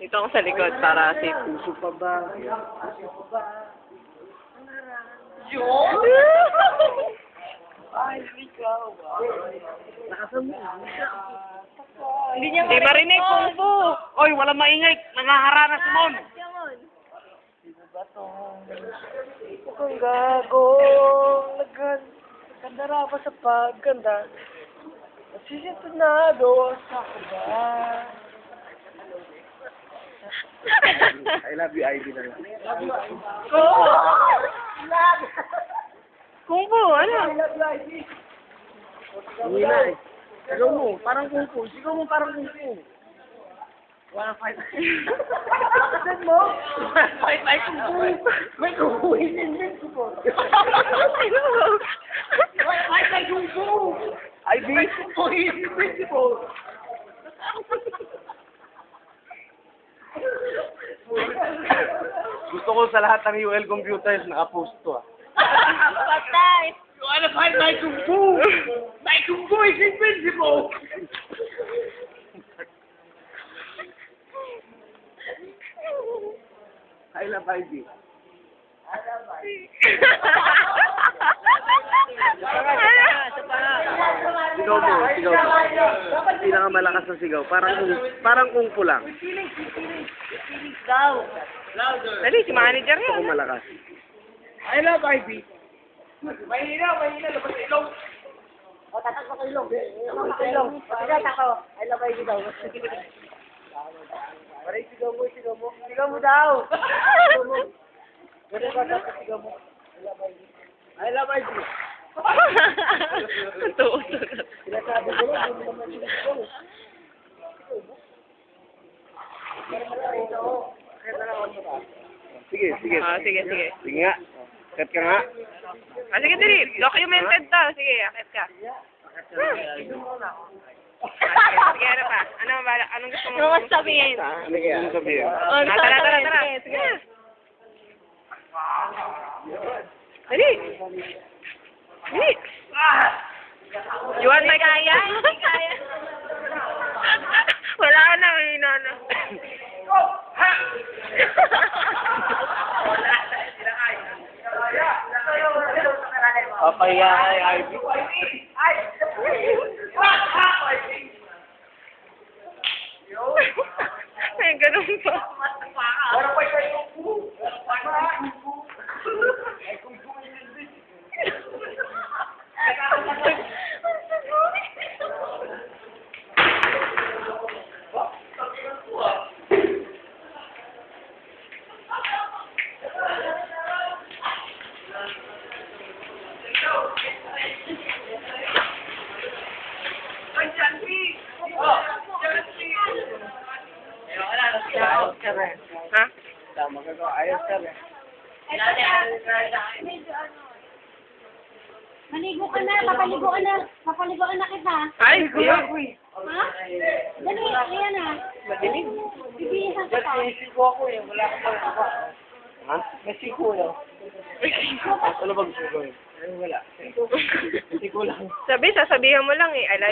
Dito ako sa likod para safe. Puso pa ba? Yun? Ay, ikaw. Nakasamu. Hindi marinig kung po. Oy, walang maingay. Nangaharana si Mon. Mukhang gago. Nagkandara pa sa pagganda. Nasisintunado sa kaba. I love you, Ivy na lang. Kung po, ano? Hindi na eh. Sigaw mo, parang kung fu. Sigaw mo, parang kung fu. Wanna fight? Bakasan mo? Fight like kung fu. May kung fu, invincible. Fight like kung fu. Ivy, kung fu, invincible. Gusto ko sa lahat ng UL computers naka-post to ah. Patay! You wanna fight my Kung Fu? My Kung Fu is invincible! I love Ivy. Sigaw mo, sigaw mo. Pinakamalakas na sigaw. Parang kung fu lang. Daw. Dali, si manager Gusto ko yan. malakas. I love Ivy. Mahina, labas sa ilong. O, tatak ko ilong. Ilong. Pagkat ako, I love you daw. Maray, sigaw mo, sigaw mo. Sigaw mo daw. Sigaw mo. Ganun ba dapat sigaw mo? I love Ivy. Tuot. Sinasabi ko lang, hindi mo naman sigaw. Sige, sige. Ah, sige, sige. Sige nga. Kat ka nga. Ah, sige, dali. Documented to. Sige, akit ka. Sige, ano pa? Anong gusto mo? Ano gusto sabihin? Ano kaya? Ano sabihin? Ah, tara, tara, tara. Sige. Dali. Dali. You want my Kaya? Hindi kaya. Wala ka na, hina na. Papaya kay Ivy. Ay, ganun pa. Ha? Tama ka ko. Ayos ka ba? Maligo ka na, papaliguan na. Papaliguan na kita. Ay, kuya. Ha? Dali, ayan na. Madilim. Bibihan ka pa. Nasiko ako eh. Wala ka pa. Ha? Nasiko lang. Ano ba gusto ko eh? Wala. Nasiko lang. Sabi, sasabihan mo lang eh. I like